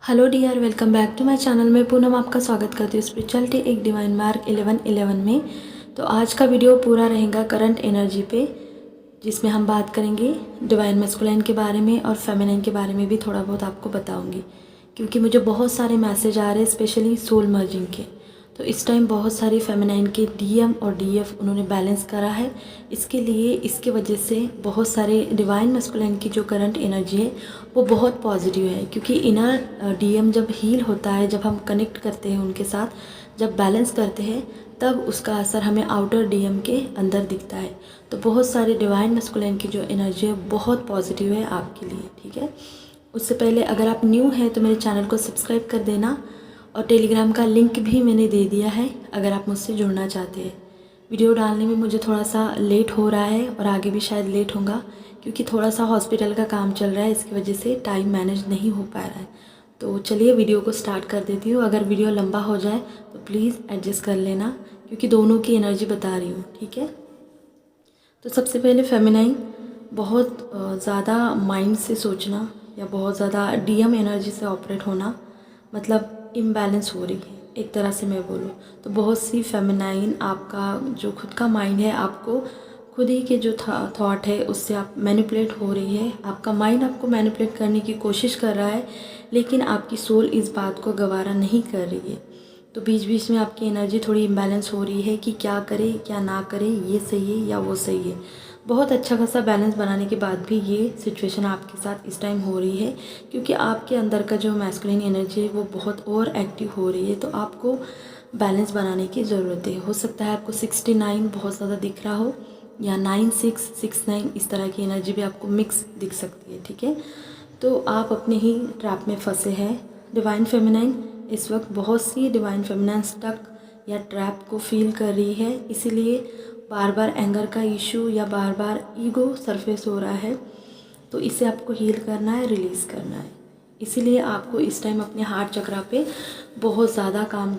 Hello dear, welcome back to my channel. मैं पूनम आपका स्वागत करती हूँ स्पिरिचुअलिटी एक डिवाइन मार्क 1111 में। तो आज का वीडियो पूरा रहेगा करंट एनर्जी पे, जिसमें हम बात करेंगे डिवाइन मैस्कुलाइन के बारे में और फेमिनाइन के बारे में भी थोड़ा बहुत आपको बताऊंगी, क्योंकि मुझे बहुत सारे मैसेज आ रहे हैं स्पेशली सोल मर्जिंग के। तो इस टाइम बहुत सारी फेमिनाइन के डीएम और डीएफ उन्होंने बैलेंस करा है। इसके वजह से बहुत सारे डिवाइन मैस्कुलाइन की जो करंट एनर्जी है वो बहुत पॉजिटिव है, क्योंकि इनर डीएम जब हील होता है, जब हम कनेक्ट करते हैं उनके साथ, जब बैलेंस करते हैं, तब उसका असर हमें आउटर डीएम के अंदर दिखता है। तो बहुत सारे डिवाइन मैस्कुलाइन की जो एनर्जी है बहुत पॉजिटिव है आपके लिए, ठीक है। उससे पहले अगर आप न्यू हैं तो मेरे चैनल को सब्सक्राइब कर देना, और टेलीग्राम का लिंक भी मैंने दे दिया है अगर आप मुझसे जुड़ना चाहते हैं। वीडियो डालने में मुझे थोड़ा सा लेट हो रहा है और आगे भी शायद लेट होगा, क्योंकि थोड़ा सा हॉस्पिटल का काम चल रहा है, इसकी वजह से टाइम मैनेज नहीं हो पा रहा है। तो चलिए वीडियो को स्टार्ट कर देती हूँ। अगर वीडियो लंबा हो जाए तो प्लीज़ एडजस्ट कर लेना, क्योंकि दोनों की एनर्जी बता रही हूँ, ठीक है। तो सबसे पहले फेमिनाइन बहुत ज़्यादा माइंड से सोचना या बहुत ज़्यादा डीएम एनर्जी से ऑपरेट होना, मतलब इम्बैलेंस हो रही है एक तरह से मैं बोलूँ तो। बहुत सी फेमिनाइन आपका जो खुद का माइंड है, आपको खुद ही के जो थॉट है उससे आप मैनिपुलेट हो रही है। आपका माइंड आपको मैनिपुलेट करने की कोशिश कर रहा है, लेकिन आपकी सोल इस बात को गवारा नहीं कर रही है। तो बीच बीच में आपकी एनर्जी थोड़ी इम्बैलेंस हो रही है कि क्या करे क्या ना करे, ये सही है या वो सही है। बहुत अच्छा खासा बैलेंस बनाने के बाद भी ये सिचुएशन आपके साथ इस टाइम हो रही है, क्योंकि आपके अंदर का जो मैस्कुलिन एनर्जी है वो बहुत और एक्टिव हो रही है। तो आपको बैलेंस बनाने की ज़रूरत है। हो सकता है आपको 69 बहुत ज़्यादा दिख रहा हो, या 9669 इस तरह की एनर्जी भी आपको मिक्स दिख सकती है, ठीक है। तो आप अपने ही ट्रैप में फंसे हैं। डिवाइन फेमिनाइन इस वक्त बहुत सी डिवाइन फेमिनाइन स्टक या ट्रैप को फील कर रही है, इसीलिए बार बार एंगर का इशू या बार बार ईगो सरफेस हो रहा है। तो इसे आपको हील करना है, रिलीज़ करना है। इसीलिए आपको इस टाइम अपने हार्ट चक्रा पे बहुत ज़्यादा काम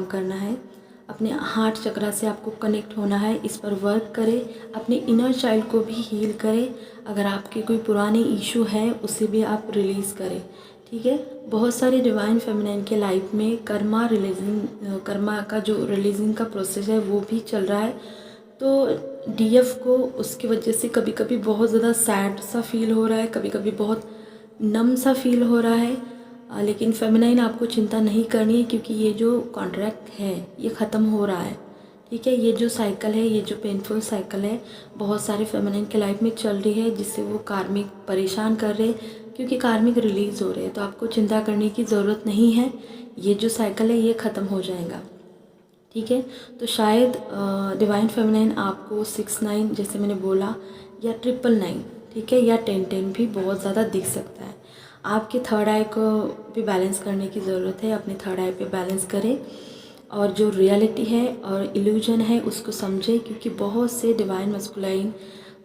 करना है। अपने हार्ट चक्रा से आपको कनेक्ट होना है, इस पर वर्क करें, अपने इनर चाइल्ड को भी हील करें। अगर आपके कोई पुराने इशू है उसे भी आप रिलीज़ करें, ठीक है। बहुत सारे डिवाइन फेमिनाइन के लाइफ में कर्मा का जो रिलीजिंग का प्रोसेस है वो भी चल रहा है। तो डीएफ को उसकी वजह से कभी कभी बहुत ज़्यादा सैड सा फील हो रहा है, कभी कभी बहुत नम सा फील हो रहा है। लेकिन फेमिनाइन आपको चिंता नहीं करनी है, क्योंकि ये जो कॉन्ट्रैक्ट है ये ख़त्म हो रहा है, ठीक है। ये जो साइकिल है, ये जो पेनफुल साइकिल है, बहुत सारे फेमिनाइन के लाइफ में चल रही है, जिससे वो कार्मिक परेशान कर रहे हैं, क्योंकि कार्मिक रिलीज़ हो रहे हैं। तो आपको चिंता करने की ज़रूरत नहीं है, ये जो साइकिल है ये ख़त्म हो जाएगा, ठीक है। तो शायद डिवाइन फेमिनाइन आपको 69 जैसे मैंने बोला, या 999, ठीक है, या 1010 भी बहुत ज़्यादा दिख सकता है। आपके थर्ड आई को भी बैलेंस करने की ज़रूरत है। अपने थर्ड आई पे बैलेंस करें, और जो रियलिटी है और इल्यूजन है उसको समझें, क्योंकि बहुत से डिवाइन मस्कुलाइन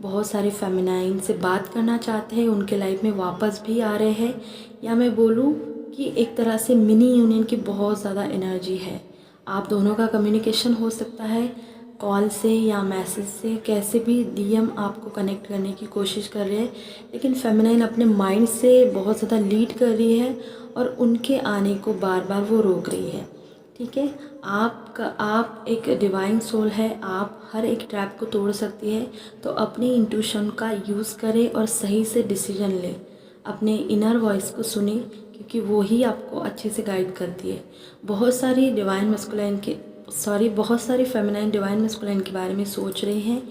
बहुत सारे फेमिनाइन से बात करना चाहते हैं, उनके लाइफ में वापस भी आ रहे हैं, या मैं बोलूँ कि एक तरह से मिनी यूनियन की बहुत ज़्यादा एनर्जी है। आप दोनों का कम्युनिकेशन हो सकता है कॉल से या मैसेज से, कैसे भी डीएम आपको कनेक्ट करने की कोशिश कर रहे हैं, लेकिन फेमिनाइन अपने माइंड से बहुत ज़्यादा लीड कर रही है और उनके आने को बार बार वो रोक रही है, ठीक है। आप एक डिवाइन सोल है, आप हर एक ट्रैप को तोड़ सकती है। तो अपनी इंट्यूशन का यूज़ करें और सही से डिसीजन लें, अपने इनर वॉइस को सुने, क्योंकि वो ही आपको अच्छे से गाइड करती है। बहुत सारी फेमिनाइन डिवाइन मस्कुलाइन के बारे में सोच रहे हैं,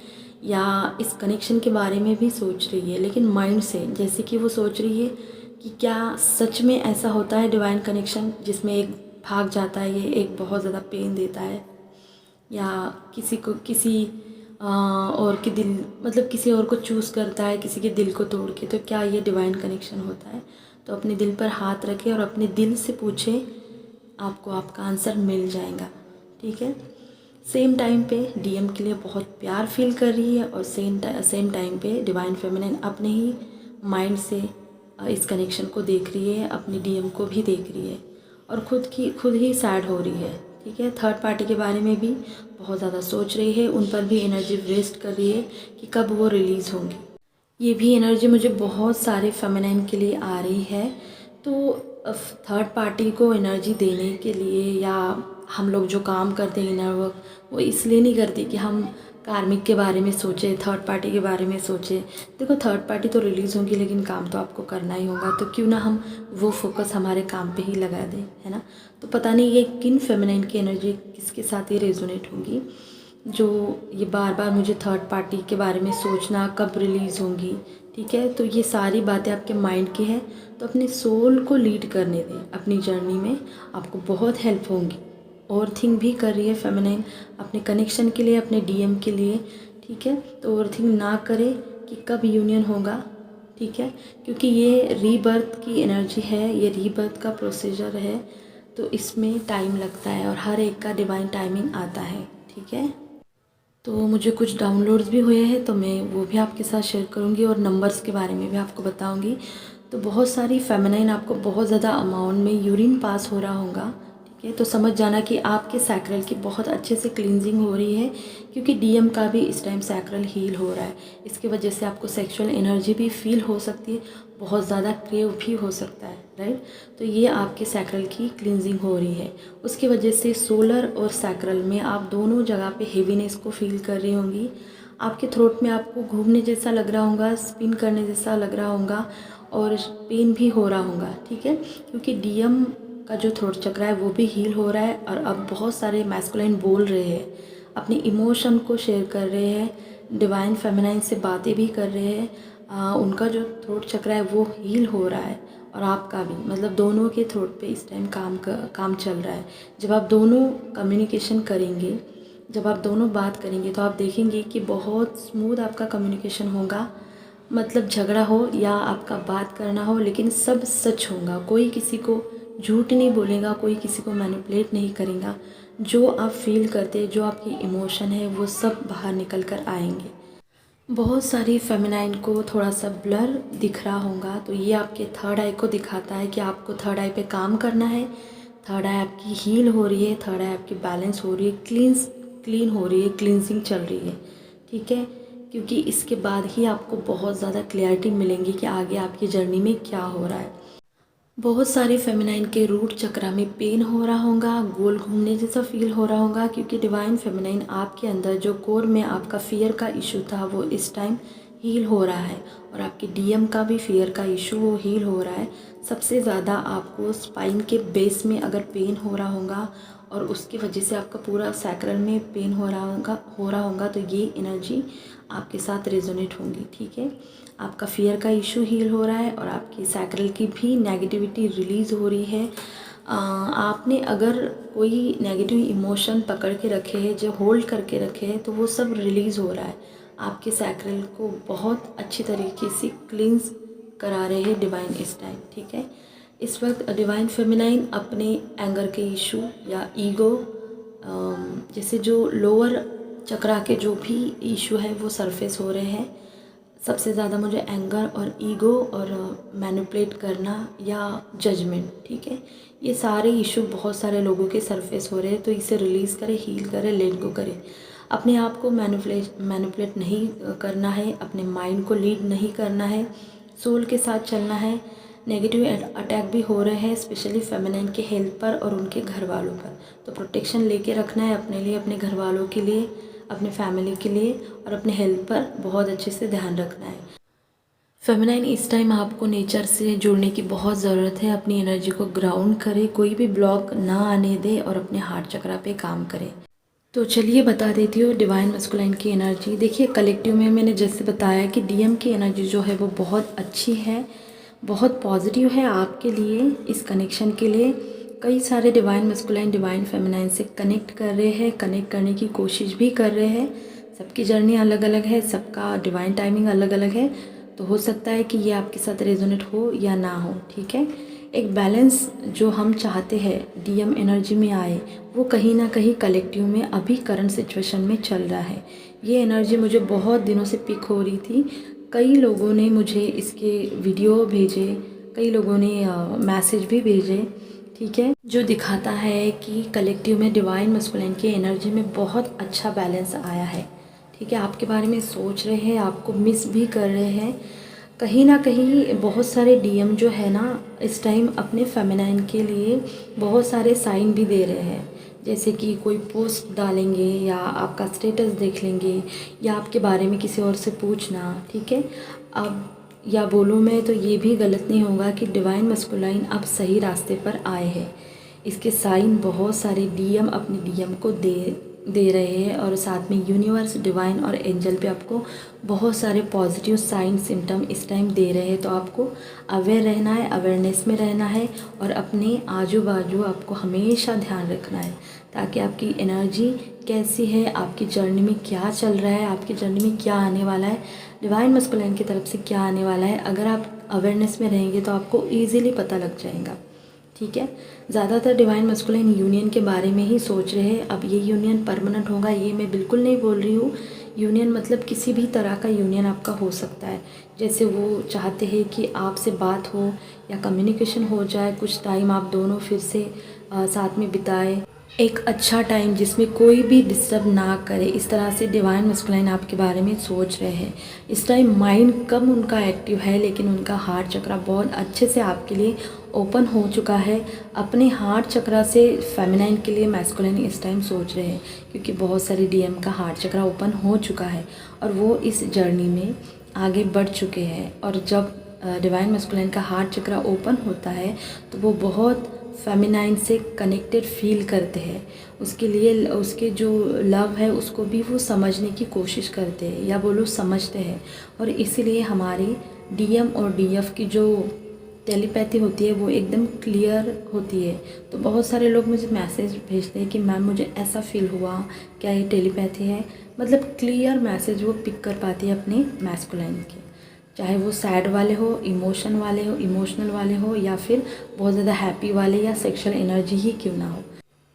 या इस कनेक्शन के बारे में भी सोच रही है, लेकिन माइंड से, जैसे कि वो सोच रही है कि क्या सच में ऐसा होता है डिवाइन कनेक्शन, जिसमें एक भाग जाता है, ये एक बहुत ज़्यादा पेन देता है, या किसी को किसी और के दिल, मतलब किसी और को चूज़ करता है किसी के दिल को तोड़ के, तो क्या ये डिवाइन कनेक्शन होता है? तो अपने दिल पर हाथ रखें और अपने दिल से पूछें, आपको आपका आंसर मिल जाएगा, ठीक है। सेम टाइम पे डीएम के लिए बहुत प्यार फील कर रही है, और सेम टाइम पे डिवाइन फेमिनिन अपने ही माइंड से इस कनेक्शन को देख रही है, अपने डीएम को भी देख रही है, और खुद ही सैड हो रही है, ठीक है। थर्ड पार्टी के बारे में भी बहुत ज़्यादा सोच रही है, उन पर भी एनर्जी वेस्ट कर रही है कि कब वो रिलीज़ होंगी। ये भी एनर्जी मुझे बहुत सारे फेमिनाइन के लिए आ रही है। तो थर्ड पार्टी को एनर्जी देने के लिए या हम लोग जो काम करते हैं इनर वर्क, वो इसलिए नहीं करते कि हम कार्मिक के बारे में सोचें, थर्ड पार्टी के बारे में सोचें। देखो थर्ड पार्टी तो रिलीज़ होंगी लेकिन काम तो आपको करना ही होगा, तो क्यों ना हम वो फोकस हमारे काम पे ही लगा दें, है ना। तो पता नहीं ये किन फेमिनाइन की एनर्जी किसके साथ ये रेजोनेट होंगी, जो ये बार बार मुझे थर्ड पार्टी के बारे में सोचना, कब रिलीज़ होंगी, ठीक है। तो ये सारी बातें आपके माइंड की है, तो अपने सोल को लीड करने दें अपनी जर्नी में, आपको बहुत हेल्प होंगी। ओवर थिंक भी कर रही है फेमिनाइन अपने कनेक्शन के लिए, अपने डीएम के लिए, ठीक है। तो ओवर थिंक ना करें कि कब यूनियन होगा, ठीक है, क्योंकि ये रीबर्थ की एनर्जी है, ये रीबर्थ का प्रोसीजर है, तो इसमें टाइम लगता है और हर एक का डिवाइन टाइमिंग आता है, ठीक है। तो मुझे कुछ डाउनलोड्स भी हुए हैं, तो मैं वो भी आपके साथ शेयर करूँगी और नंबर्स के बारे में भी आपको बताऊँगी। तो बहुत सारी फेमिनाइन आपको बहुत ज़्यादा अमाउंट में यूरिन पास हो रहा होगा, ठीक है। तो समझ जाना कि आपके सैक्रल की बहुत अच्छे से क्लींजिंग हो रही है, क्योंकि डीएम का भी इस टाइम सैक्रल हील हो रहा है। इसकी वजह से आपको सेक्सुअल एनर्जी भी फील हो सकती है, बहुत ज़्यादा क्रेव भी हो सकता है, राइट। तो ये आपके सैक्रल की क्लींजिंग हो रही है, उसकी वजह से सोलर और सैक्रल में आप दोनों जगह पे हेवीनेस को फील कर रही होंगी। आपके थ्रोट में आपको घूमने जैसा लग रहा होगा, स्पिन करने जैसा लग रहा होगा और पेन भी हो रहा होगा, ठीक है, क्योंकि डीएम का जो थ्रोट चक्र है वो भी हील हो रहा है। और अब बहुत सारे मैस्कुलाइन बोल रहे हैं, अपने इमोशन को शेयर कर रहे हैं, डिवाइन फेमिनाइन से बातें भी कर रहे हैं, उनका जो थ्रोट चक्र है वो हील हो रहा है और आपका भी, मतलब दोनों के थ्रोट पे इस टाइम काम चल रहा है। जब आप दोनों कम्युनिकेशन करेंगे, जब आप दोनों बात करेंगे, तो आप देखेंगे कि बहुत स्मूथ आपका कम्युनिकेशन होगा। मतलब झगड़ा हो या आपका बात करना हो, लेकिन सब सच होगा, कोई किसी को झूठ नहीं बोलेगा, कोई किसी को मैनिपुलेट नहीं करेगा। जो आप फील करते, जो आपकी इमोशन है, वो सब बाहर निकल कर आएंगे। बहुत सारी फेमिनाइन को थोड़ा सा ब्लर दिख रहा होगा, तो ये आपके थर्ड आई को दिखाता है कि आपको थर्ड आई पे काम करना है। थर्ड आई आपकी हील हो रही है, थर्ड आई आपकी बैलेंस हो रही है, क्लीन हो रही है, क्लींजिंग चल रही है, ठीक है। क्योंकि इसके बाद ही आपको बहुत ज़्यादा क्लैरिटी मिलेंगी कि आगे आपकी जर्नी में क्या हो रहा है। बहुत सारे फेमिनाइन के रूट चक्रा में पेन हो रहा होगा, गोल घूमने जैसा फील हो रहा होगा, क्योंकि डिवाइन फेमिनाइन आपके अंदर जो कोर में आपका फियर का इशू था वो इस टाइम हील हो रहा है, और आपके डीएम का भी फियर का इशू वो हील हो रहा है। सबसे ज़्यादा आपको स्पाइन के बेस में अगर पेन हो रहा होगा और उसकी वजह से आपका पूरा सैक्रल में पेन हो रहा होगा, तो ये एनर्जी आपके साथ रेजोनेट होंगी, ठीक है। आपका फियर का इशू हील हो रहा है और आपकी सैक्रल की भी नेगेटिविटी रिलीज़ हो रही है। आपने अगर कोई नेगेटिव इमोशन पकड़ के रखे हैं, जो होल्ड करके रखे हैं, तो वो सब रिलीज़ हो रहा है। आपके सैक्रल को बहुत अच्छी तरीके से क्लींस करा रहे हैं डिवाइन इस टाइम, ठीक है। इस वक्त डिवाइन फेमिनाइन अपने एंगर के इशू या ईगो, जैसे जो लोअर चक्रा के जो भी इशू है वो सरफेस हो रहे हैं। सबसे ज़्यादा मुझे एंगर और ईगो और मैनिपुलेट करना या जजमेंट, ठीक है, ये सारे इशू बहुत सारे लोगों के सरफेस हो रहे हैं। तो इसे रिलीज़ करें, हील करें, लेट गो करें। अपने आप को मैनिपुलेट नहीं करना है, अपने माइंड को लीड नहीं करना है, सोल के साथ चलना है। नेगेटिव अटैक भी हो रहे हैं, स्पेशली फेमिनाइन के हेल्थ पर और उनके घर वालों पर, तो प्रोटेक्शन लेके रखना है अपने लिए, अपने घर वालों के लिए, अपने फैमिली के लिए, और अपने हेल्थ पर बहुत अच्छे से ध्यान रखना है। फेमिनाइन इस टाइम आपको नेचर से जुड़ने की बहुत ज़रूरत है। अपनी एनर्जी को ग्राउंड करें, कोई भी ब्लॉक ना आने दे और अपने हार्ट चक्रा पे काम करें। तो चलिए बता देती हूँ डिवाइन मस्कुलाइन की एनर्जी। देखिए कलेक्टिव में मैंने जैसे बताया कि डीएम की एनर्जी जो है वो बहुत अच्छी है, बहुत पॉजिटिव है आपके लिए, इस कनेक्शन के लिए। कई सारे डिवाइन मस्कुलाइन डिवाइन फेमिनाइन से कनेक्ट कर रहे हैं, कनेक्ट करने की कोशिश भी कर रहे हैं। सबकी जर्नी अलग अलग है, सबका डिवाइन टाइमिंग अलग अलग है, तो हो सकता है कि ये आपके साथ रेजोनेट हो या ना हो, ठीक है। एक बैलेंस जो हम चाहते हैं डीएम एनर्जी में आए, वो कहीं ना कहीं कलेक्टिव में अभी करंट सिचुएशन में चल रहा है। ये एनर्जी मुझे बहुत दिनों से पिक हो रही थी। कई लोगों ने मुझे इसके वीडियो भेजे, कई लोगों ने मैसेज भी भेजे, ठीक है, जो दिखाता है कि कलेक्टिव में डिवाइन मस्कुलाइन की एनर्जी में बहुत अच्छा बैलेंस आया है, ठीक है। आपके बारे में सोच रहे हैं, आपको मिस भी कर रहे हैं। कहीं ना कहीं बहुत सारे डीएम जो है ना इस टाइम अपने फेमिनाइन के लिए बहुत सारे साइन भी दे रहे हैं, जैसे कि कोई पोस्ट डालेंगे या आपका स्टेटस देख लेंगे या आपके बारे में किसी और से पूछना, ठीक है। अब या बोलूँ मैं तो ये भी गलत नहीं होगा कि डिवाइन मस्कुलाइन अब सही रास्ते पर आए हैं। इसके साइन बहुत सारे डीएम अपने डीएम को दे रहे हैं और साथ में यूनिवर्स, डिवाइन और एंजल पे आपको बहुत सारे पॉजिटिव साइन सिम्टम इस टाइम दे रहे हैं। तो आपको अवेयर रहना है, अवेयरनेस में रहना है और अपने आजू बाजू आपको हमेशा ध्यान रखना है ताकि आपकी एनर्जी कैसी है, आपकी जर्नी में क्या चल रहा है, आपकी जर्नी में क्या आने वाला है, डिवाइन मस्कुलाइन की तरफ से क्या आने वाला है। अगर आप अवेयरनेस में रहेंगे तो आपको ईजिली पता लग जाएगा, ठीक है। ज़्यादातर डिवाइन मस्कुलाइन यूनियन के बारे में ही सोच रहे हैं। अब ये यूनियन परमानेंट होगा ये मैं बिल्कुल नहीं बोल रही हूँ। यूनियन मतलब किसी भी तरह का यूनियन आपका हो सकता है, जैसे वो चाहते हैं कि आपसे बात हो या कम्युनिकेशन हो जाए, कुछ टाइम आप दोनों फिर से साथ में बिताएं, एक अच्छा टाइम जिसमें कोई भी डिस्टर्ब ना करे। इस तरह से डिवाइन मस्कुलाइन आपके बारे में सोच रहे हैं। इस टाइम माइंड कम उनका एक्टिव है लेकिन उनका हार्ट चक्रा बहुत अच्छे से आपके लिए ओपन हो चुका है। अपने हार्ट चक्रा से फेमिनाइन के लिए मैस्कुलाइन इस टाइम सोच रहे हैं क्योंकि बहुत सारे डीएम का हार्ट चक्रा ओपन हो चुका है और वो इस जर्नी में आगे बढ़ चुके हैं। और जब डिवाइन मस्कुलाइन का हार्ट चक्रा ओपन होता है तो वो बहुत फेमिनाइन से कनेक्टेड फील करते हैं। उसके लिए उसके जो लव है उसको भी वो समझने की कोशिश करते हैं या बोलो समझते हैं। और इसीलिए हमारी डीएम और डीएफ की जो टेलीपैथी होती है वो एकदम क्लियर होती है। तो बहुत सारे लोग मुझे मैसेज भेजते हैं कि मैम मुझे ऐसा फील हुआ, क्या ये टेलीपैथी है। मतलब क्लियर मैसेज वो पिक कर पाती है अपने मैस्कुलाइन के, चाहे वो सैड वाले हो, इमोशनल वाले हो या फिर बहुत ज़्यादा हैप्पी वाले या सेक्सुअल एनर्जी ही क्यों ना हो।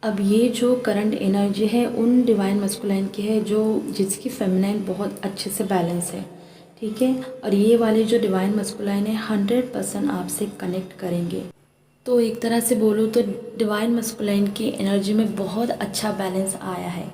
अब ये जो करंट एनर्जी है उन डिवाइन मस्कुलाइन की है जो जिसकी फेमिनाइन बहुत अच्छे से बैलेंस है, ठीक है। और ये वाले जो डिवाइन मस्कुलाइन है 100% आपसे कनेक्ट करेंगे। तो एक तरह से बोलो तो डिवाइन मस्कुलाइन की एनर्जी में बहुत अच्छा बैलेंस आया है।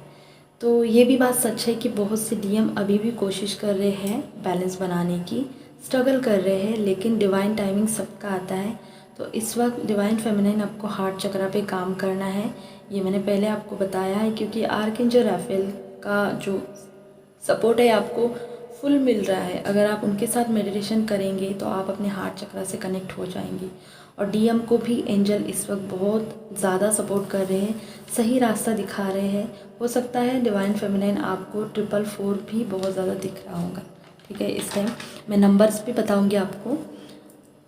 तो ये भी बात सच है कि बहुत से डीएम अभी भी कोशिश कर रहे हैं बैलेंस बनाने की, स्ट्रगल कर रहे हैं, लेकिन डिवाइन टाइमिंग सबका आता है। तो इस वक्त डिवाइन फेमिनाइन आपको हार्ट चक्रा पे काम करना है, ये मैंने पहले आपको बताया है क्योंकि आर्कएंजल राफेल का जो सपोर्ट है आपको फुल मिल रहा है। अगर आप उनके साथ मेडिटेशन करेंगे तो आप अपने हार्ट चक्रा से कनेक्ट हो जाएंगे। और डीएम को भी एंजल इस वक्त बहुत ज़्यादा सपोर्ट कर रहे हैं, सही रास्ता दिखा रहे हैं। हो सकता है डिवाइन फेमिनाइन आपको 444 भी बहुत ज़्यादा दिख रहा होगा, ठीक है। इस टाइम मैं नंबर्स भी बताऊंगी आपको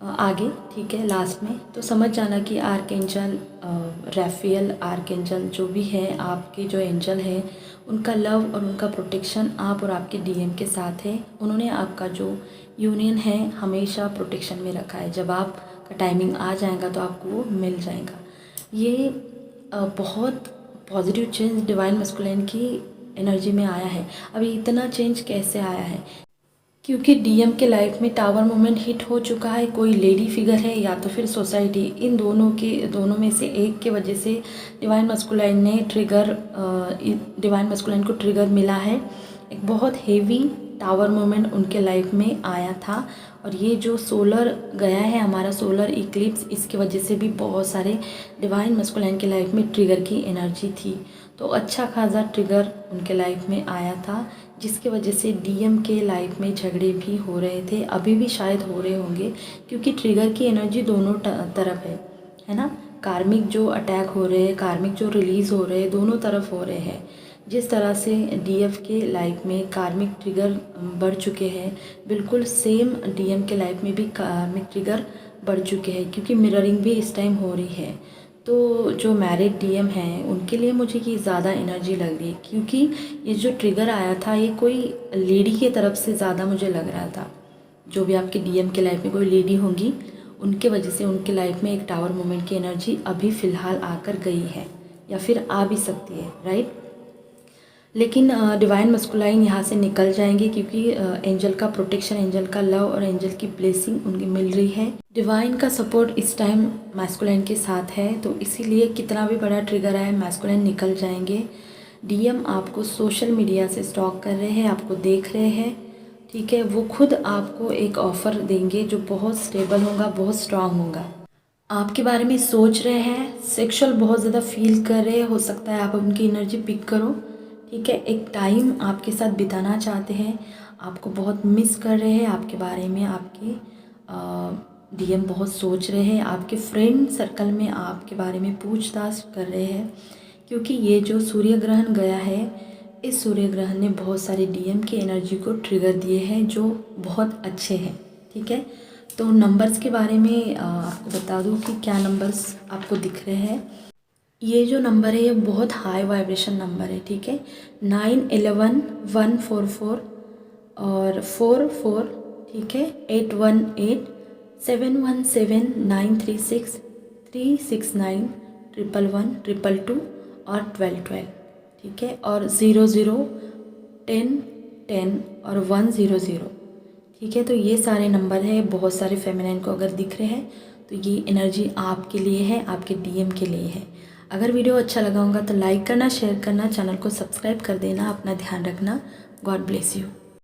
आगे, ठीक है, लास्ट में। तो समझ जाना कि आर्कएंजल राफेल, आर्कएंजल जो भी है आपके जो एंजल है उनका लव और उनका प्रोटेक्शन आप और आपके डीएम के साथ है। उन्होंने आपका जो यूनियन है हमेशा प्रोटेक्शन में रखा है। जब आपका टाइमिंग आ जाएगा तो आपको वो मिल जाएगा। ये बहुत पॉजिटिव चेंज डिवाइन मस्कुलाइन की एनर्जी में आया है। अभी इतना चेंज कैसे आया है? क्योंकि डीएम के लाइफ में टावर मोमेंट हिट हो चुका है। कोई लेडी फिगर है या तो फिर सोसाइटी, इन दोनों में से एक के वजह से डिवाइन मस्कुलाइन को ट्रिगर मिला है। एक बहुत हेवी टावर मोमेंट उनके लाइफ में आया था। और ये जो सोलर गया है हमारा सोलर इक्लिप्स, इसकी वजह से भी बहुत सारे डिवाइन मस्कुलाइन के लाइफ में ट्रिगर की एनर्जी थी। तो अच्छा खासा ट्रिगर उनके लाइफ में आया था जिसकी वजह से डीएम के लाइफ में झगड़े भी हो रहे थे, अभी भी शायद हो रहे होंगे क्योंकि ट्रिगर की एनर्जी दोनों तरफ है ना। कार्मिक जो अटैक हो रहे हैं, कार्मिक जो रिलीज़ हो रहे हैं, दोनों तरफ हो रहे हैं। जिस तरह से डीएफ के लाइफ में कार्मिक ट्रिगर बढ़ चुके हैं, बिल्कुल सेम डीएम के लाइफ में भी कार्मिक ट्रिगर बढ़ चुके हैं क्योंकि मिररिंग भी इस टाइम हो रही है। तो जो मैरिड डीएम हैं उनके लिए मुझे ये ज़्यादा एनर्जी लग रही है क्योंकि ये जो ट्रिगर आया था ये कोई लेडी की तरफ से ज़्यादा मुझे लग रहा था। जो भी आपके डीएम के लाइफ में कोई लेडी होंगी उनके वजह से उनके लाइफ में एक टावर मोमेंट की एनर्जी अभी फ़िलहाल आकर गई है या फिर आ भी सकती है, राइट। लेकिन डिवाइन मस्कुलाइन यहाँ से निकल जाएंगे क्योंकि एंजल का प्रोटेक्शन, एंजल का लव और एंजल की ब्लेसिंग उनकी मिल रही है। डिवाइन का सपोर्ट इस टाइम मैस्कुलाइन के साथ है, तो इसीलिए कितना भी बड़ा ट्रिगर आए मैस्कुलाइन निकल जाएंगे। डीएम आपको सोशल मीडिया से स्टॉक कर रहे हैं, आपको देख रहे हैं, ठीक है, वो खुद आपको एक ऑफ़र देंगे जो बहुत स्टेबल होगा, बहुत स्ट्रांग होगा। आपके बारे में सोच रहे हैं, सेक्सुअल बहुत ज़्यादा फील कर रहे, हो सकता है आप उनकी एनर्जी पिक करो। ठीक है, एक टाइम आपके साथ बिताना चाहते हैं, आपको बहुत मिस कर रहे हैं, आपके बारे में आपके डीएम बहुत सोच रहे हैं, आपके फ्रेंड सर्कल में आपके बारे में पूछताछ कर रहे हैं, क्योंकि ये जो सूर्य ग्रहण गया है, इस सूर्य ग्रहण ने बहुत सारे डीएम की एनर्जी को ट्रिगर दिए हैं जो बहुत अच्छे हैं। ठीक है, तो नंबर्स के बारे में आपको बता दूं कि क्या नंबर्स आपको दिख रहे हैं। ये जो नंबर है ये बहुत हाई वाइब्रेशन नंबर है। ठीक है, 9, 11, 144 और 44, ठीक है, 818, 717, 936, 369, 111, 222 और 1212। ठीक है, और 00, 10, 10 और 100। ठीक है, तो ये सारे नंबर हैं। बहुत सारे फेमिनाइन को अगर दिख रहे हैं तो ये एनर्जी आपके लिए है, आपके डीएम के लिए है। अगर वीडियो अच्छा लगा होगा तो लाइक करना, शेयर करना, चैनल को सब्सक्राइब कर देना। अपना ध्यान रखना। God bless you.